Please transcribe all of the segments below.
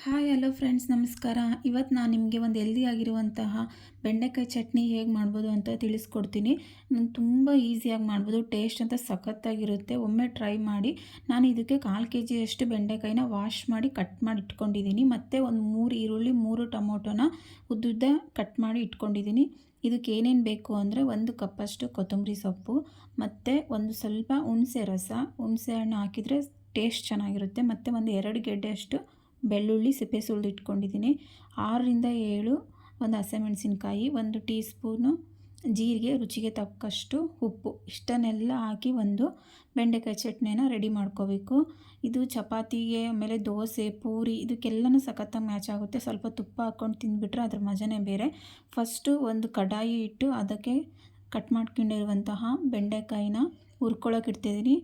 Hi hello friends, ನಮಸ್ಕಾರ. ಇವತ್ತು ನಾನು ನಿಮಗೆ ಒಂದು ಹೆಲ್ದಿ ಆಗಿರುವಂತಹ ಬೆಂಡೆಕಾಯಿ ಚಟ್ನಿ ಹೇಗೆ ಮಾಡ್ಬೋದು ಅಂತ ತಿಳಿಸ್ಕೊಡ್ತೀನಿ. ನಾನು ತುಂಬ ಈಸಿಯಾಗಿ ಮಾಡ್ಬೋದು, ಟೇಸ್ಟ್ ಅಂತ ಸಖತ್ತಾಗಿರುತ್ತೆ. ಒಮ್ಮೆ ಟ್ರೈ ಮಾಡಿ. ನಾನು ಇದಕ್ಕೆ 1/4 kg ಬೆಂಡೆಕಾಯಿನ ವಾಶ್ ಮಾಡಿ ಕಟ್ ಮಾಡಿ ಇಟ್ಕೊಂಡಿದ್ದೀನಿ. ಮತ್ತು ಒಂದು 3 ಈರುಳ್ಳಿ, 3 ಟೊಮೊಟೊನ ಉದ್ದುದ್ದ ಕಟ್ ಮಾಡಿ ಇಟ್ಕೊಂಡಿದ್ದೀನಿ. ಇದಕ್ಕೆ ಏನೇನು ಬೇಕು ಅಂದರೆ 1 ಕಪ್ಪಷ್ಟು ಕೊತ್ತಂಬರಿ ಸೊಪ್ಪು, ಮತ್ತು ಒಂದು ಸ್ವಲ್ಪ ಹುಣಸೆ ರಸ, ಹುಣಸೆ ಹಣ್ಣು ಹಾಕಿದರೆ ಟೇಸ್ಟ್ ಚೆನ್ನಾಗಿರುತ್ತೆ. ಮತ್ತು ಒಂದು 2 ಗೆಡ್ಡೆಯಷ್ಟು ಬೆಳ್ಳುಳ್ಳಿ ಸಿಪ್ಪೆ ಸುಲಿದು ಇಟ್ಕೊಂಡಿದ್ದೀನಿ. 6ರಿಂದ 7 ಒಂದು ಹಸಿಮೆಣಸಿನ್ಕಾಯಿ, 1 ಟೀ ಸ್ಪೂನು ಜೀರಿಗೆ, ರುಚಿಗೆ ತಕ್ಕಷ್ಟು ಉಪ್ಪು, ಇಷ್ಟನ್ನೆಲ್ಲ ಹಾಕಿ ಒಂದು ಬೆಂಡೆಕಾಯಿ ಚಟ್ನಿನ ರೆಡಿ ಮಾಡ್ಕೋಬೇಕು. ಇದು ಚಪಾತಿಗೆ, ಆಮೇಲೆ ದೋಸೆ, ಪೂರಿ ಇದಕ್ಕೆಲ್ಲನೂ ಸಖತ್ತಾಗಿ ಮ್ಯಾಚ್ ಆಗುತ್ತೆ. ಸ್ವಲ್ಪ ತುಪ್ಪ ಹಾಕ್ಕೊಂಡು ತಿಂದುಬಿಟ್ರೆ ಅದ್ರ ಮಜನೇ ಬೇರೆ. ಫಸ್ಟು ಒಂದು ಕಡಾಯಿ ಇಟ್ಟು ಅದಕ್ಕೆ ಕಟ್ ಮಾಡ್ಕೊಂಡಿರುವಂತಹ ಬೆಂಡೆಕಾಯಿನ ಹುರ್ಕೊಳ್ಳೋಕೆ ಇಡ್ತಿದ್ದೀನಿ.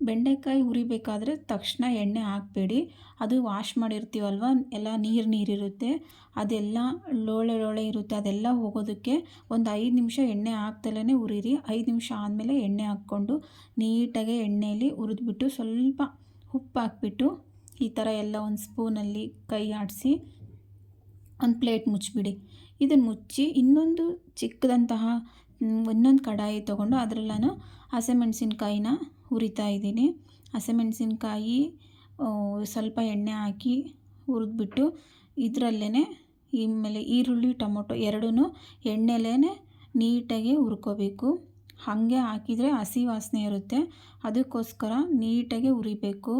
ಬೆಂಡೆಕಾಯಿ ಹುರಿಬೇಕಾದ್ರೆ ತಕ್ಷಣ ಎಣ್ಣೆ ಹಾಕಬೇಡಿ. ಅದು ವಾಶ್ ಮಾಡಿರ್ತೀವಲ್ವ, ಎಲ್ಲ ನೀರಿರುತ್ತೆ, ಅದೆಲ್ಲ ಲೋಳೆ ಇರುತ್ತೆ, ಅದೆಲ್ಲ ಹೋಗೋದಕ್ಕೆ ಒಂದು 5 ನಿಮಿಷ ಎಣ್ಣೆ ಹಾಕ್ದಲೇ ಹುರಿರಿ. 5 ನಿಮಿಷ ಆದಮೇಲೆ ಎಣ್ಣೆ ಹಾಕ್ಕೊಂಡು ನೀಟಾಗಿ ಎಣ್ಣೆಯಲ್ಲಿ ಹುರಿದ್ಬಿಟ್ಟು ಸ್ವಲ್ಪ ಉಪ್ಪು ಹಾಕ್ಬಿಟ್ಟು ಈ ಥರ ಎಲ್ಲ ಒಂದು ಸ್ಪೂನಲ್ಲಿ ಕೈ ಆಡಿಸಿ ಒಂದು ಪ್ಲೇಟ್ ಮುಚ್ಚಿಬಿಡಿ. ಇದನ್ನು ಮುಚ್ಚಿ ಇನ್ನೊಂದು ಚಿಕ್ಕದಂತಹ ಇನ್ನೊಂದು ಕಡಾಯಿ ತೊಗೊಂಡು ಅದರಲ್ಲಿ ನಾನು ಹಸಿಮೆಣಸಿನ್ಕಾಯಿನ ಹುರಿತಾ ಇದ್ದೀನಿ. ಹಸಿಮೆಣಸಿನ್ಕಾಯಿ ಸ್ವಲ್ಪ ಎಣ್ಣೆ ಹಾಕಿ ಹುರಿದ್ಬಿಟ್ಟು ಇದರಲ್ಲೇ ಆಮೇಲೆ ಈರುಳ್ಳಿ, ಟೊಮೊಟೊ ಎರಡೂ ಎಣ್ಣೆಲೇ ನೀಟಾಗಿ ಹುರ್ಕೋಬೇಕು. ಹಾಗೆ ಹಾಕಿದರೆ ಹಸಿ ವಾಸನೆ ಇರುತ್ತೆ, ಅದಕ್ಕೋಸ್ಕರ ನೀಟಾಗಿ ಹುರಿಬೇಕು.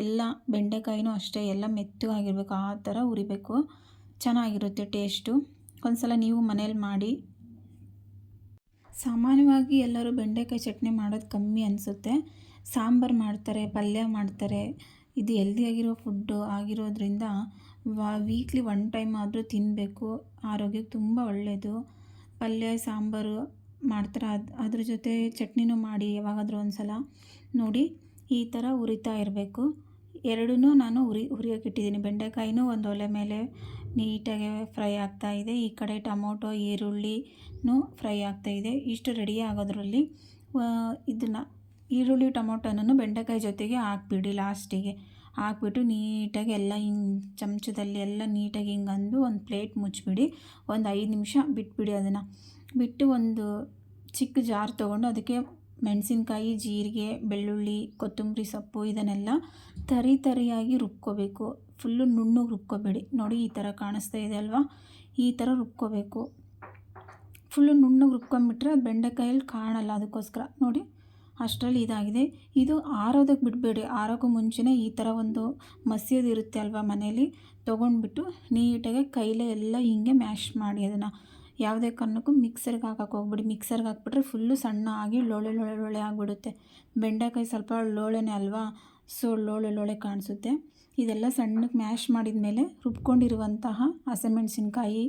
ಎಲ್ಲ ಬೆಂಡೆಕಾಯಿನೂ ಅಷ್ಟೇ, ಎಲ್ಲ ಮೆತ್ತಗಾಗಿರಬೇಕು, ಆ ಥರ ಹುರಿಬೇಕು. ಚೆನ್ನಾಗಿರುತ್ತೆ ಟೇಸ್ಟು. ಒಂದ್ಸಲ ನೀವು ಮನೇಲಿ ಮಾಡಿ. ಸಾಮಾನ್ಯವಾಗಿ ಎಲ್ಲರೂ ಬೆಂಡೆಕಾಯಿ ಚಟ್ನಿ ಮಾಡೋದು ಕಮ್ಮಿ ಅನಿಸುತ್ತೆ. ಸಾಂಬಾರು ಮಾಡ್ತಾರೆ, ಪಲ್ಯ ಮಾಡ್ತಾರೆ. ಇದು ಹೆಲ್ದಿಯಾಗಿರೋ ಫುಡ್ಡು ಆಗಿರೋದ್ರಿಂದ ವೀಕ್ಲಿ 1 ಟೈಮ್ ಆದರೂ ತಿನ್ನಬೇಕು. ಆರೋಗ್ಯಕ್ಕೆ ತುಂಬ ಒಳ್ಳೆಯದು. ಪಲ್ಯ, ಸಾಂಬಾರು ಮಾಡ್ತಾರೆ, ಅದ್ರ ಜೊತೆ ಚಟ್ನಿನೂ ಮಾಡಿ ಯಾವಾಗಾದರೂ ಒಂದು ಸಲ. ನೋಡಿ, ಈ ಥರ ಹುರಿತಾ ಇರಬೇಕು. ಎರಡೂ ನಾನು ಹುರಿಯೋಕೆ ಇಟ್ಟಿದ್ದೀನಿ. ಬೆಂಡೆಕಾಯಿನೂ ಒಂದು ಒಲೆ ಮೇಲೆ ನೀಟಾಗಿ ಫ್ರೈ ಆಗ್ತಾಯಿದೆ. ಈ ಕಡೆ ಟೊಮೊಟೊ, ಈರುಳ್ಳಿನೂ ಫ್ರೈ ಆಗ್ತಾಯಿದೆ. ಇಷ್ಟು ರೆಡಿ ಆಗೋದ್ರಲ್ಲಿ ಇದನ್ನು ಈರುಳ್ಳಿ ಟೊಮೊಟೊನೂ ಬೆಂಡೆಕಾಯಿ ಜೊತೆಗೆ ಹಾಕ್ಬಿಡಿ. ಲಾಸ್ಟಿಗೆ ಹಾಕ್ಬಿಟ್ಟು ನೀಟಾಗಿ ಎಲ್ಲ ಹಿಂಗೆ ಚಮಚದಲ್ಲಿ ಎಲ್ಲ ನೀಟಾಗಿ ಹಿಂಗೆ ಅಂದು ಒಂದು ಪ್ಲೇಟ್ ಮುಚ್ಚಿಬಿಡಿ. ಒಂದು 5 ನಿಮಿಷ ಬಿಟ್ಬಿಡಿ. ಅದನ್ನು ಬಿಟ್ಟು ಒಂದು ಚಿಕ್ಕ ಜಾರ್ ತೊಗೊಂಡು ಅದಕ್ಕೆ ಮೆಣಸಿನ್ಕಾಯಿ, ಜೀರಿಗೆ, ಬೆಳ್ಳುಳ್ಳಿ, ಕೊತ್ತಂಬರಿ ಸೊಪ್ಪು ಇದನ್ನೆಲ್ಲ ತರಿಯಾಗಿ ರುಬ್ಕೋಬೇಕು. ಫುಲ್ಲು ನುಣ್ಣಗೆ ರುಬ್ಕೋಬೇಡಿ. ನೋಡಿ, ಈ ಥರ ಕಾಣಿಸ್ತಾ ಇದೆ ಅಲ್ವಾ, ಈ ಥರ ರುಬ್ಕೋಬೇಕು. ಫುಲ್ಲು ನುಣ್ಣಗೆ ರುಬ್ಕೊಂಬಿಟ್ರೆ ಅದು ಬೆಂಡೆಕಾಯಲ್ಲಿ ಕಾಣಲ್ಲ, ಅದಕ್ಕೋಸ್ಕರ. ನೋಡಿ, ಅಷ್ಟರಲ್ಲಿ ಇದಾಗಿದೆ. ಇದು ಆರೋದಕ್ಕೆ ಬಿಡಬೇಡಿ. ಆರೋಕ್ಕೂ ಮುಂಚೆನೇ ಈ ಥರ ಒಂದು ಮಸಿಯೋದು ಇರುತ್ತೆ ಅಲ್ವಾ ಮನೇಲಿ, ತೊಗೊಂಡ್ಬಿಟ್ಟು ನೀಟಾಗಿ ಕೈಲೇ ಎಲ್ಲ ಹಿಂಗೆ ಮ್ಯಾಶ್ ಮಾಡಿ. ಅದನ್ನು ಯಾವುದೇ ಕಾರಣಕ್ಕೂ ಮಿಕ್ಸರ್ಗೆ ಹಾಕಕ್ಕೆ ಹೋಗ್ಬಿಡಿ. ಮಿಕ್ಸರ್ಗೆ ಹಾಕ್ಬಿಟ್ರೆ ಫುಲ್ಲು ಸಣ್ಣ ಆಗಿ ಲೋಳೆ ಆಗಿಬಿಡುತ್ತೆ. ಬೆಂಡೆಕಾಯಿ ಸ್ವಲ್ಪ ಲೋಳೆನೇ ಅಲ್ವಾ, ಸೊ ಲೋಳೆ ಕಾಣಿಸುತ್ತೆ. ಇದೆಲ್ಲ ಸಣ್ಣಕ್ಕೆ ಮ್ಯಾಶ್ ಮಾಡಿದ ಮೇಲೆ ರುಬ್ಕೊಂಡಿರುವಂತಹ ಹಸಿಮೆಣಸಿನ್ಕಾಯಿ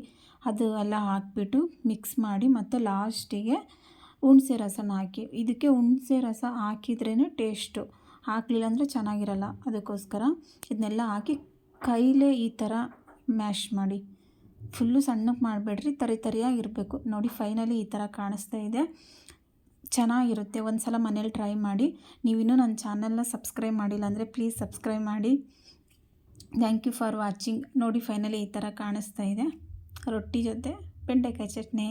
ಅದು ಎಲ್ಲ ಹಾಕ್ಬಿಟ್ಟು ಮಿಕ್ಸ್ ಮಾಡಿ, ಮತ್ತು ಲಾಸ್ಟಿಗೆ ಹುಣಸೆ ರಸನ ಹಾಕಿ. ಇದಕ್ಕೆ ಹುಣಸೆ ರಸ ಹಾಕಿದ್ರೇ ಟೇಸ್ಟು, ಹಾಕಲಿಲ್ಲ ಅಂದರೆ ಚೆನ್ನಾಗಿರಲ್ಲ. ಅದಕ್ಕೋಸ್ಕರ ಇದನ್ನೆಲ್ಲ ಹಾಕಿ ಕೈಲೇ ಈ ಥರ ಮ್ಯಾಶ್ ಮಾಡಿ. ಫುಲ್ಲು ಸಣ್ಣಕ್ಕೆ ಮಾಡಬೇಡ್ರಿ, ತರಿಯಾಗಿರಬೇಕು. ನೋಡಿ, ಫೈನಲಿ ಈ ಥರ ಕಾಣಿಸ್ತಾ ಇದೆ. ಚೆನ್ನಾಗಿರುತ್ತೆ. ಒಂದು ಸಲ ಮನೇಲಿ ಟ್ರೈ ಮಾಡಿ. ನೀವಿನ್ನೂ ನನ್ನ ಚಾನಲ್ನ ಸಬ್ಸ್ಕ್ರೈಬ್ ಮಾಡಿಲ್ಲ ಅಂದರೆ ಪ್ಲೀಸ್ ಸಬ್ಸ್ಕ್ರೈಬ್ ಮಾಡಿ. Thank you for watching. ನೋಡಿ, ಫೈನಲಿ ಈ ಥರ ಕಾಣಿಸ್ತಾ ಇದೆ. ರೊಟ್ಟಿ ಜೊತೆ ಬೆಂಡೆಕಾಯಿ ಚಟ್ನಿ.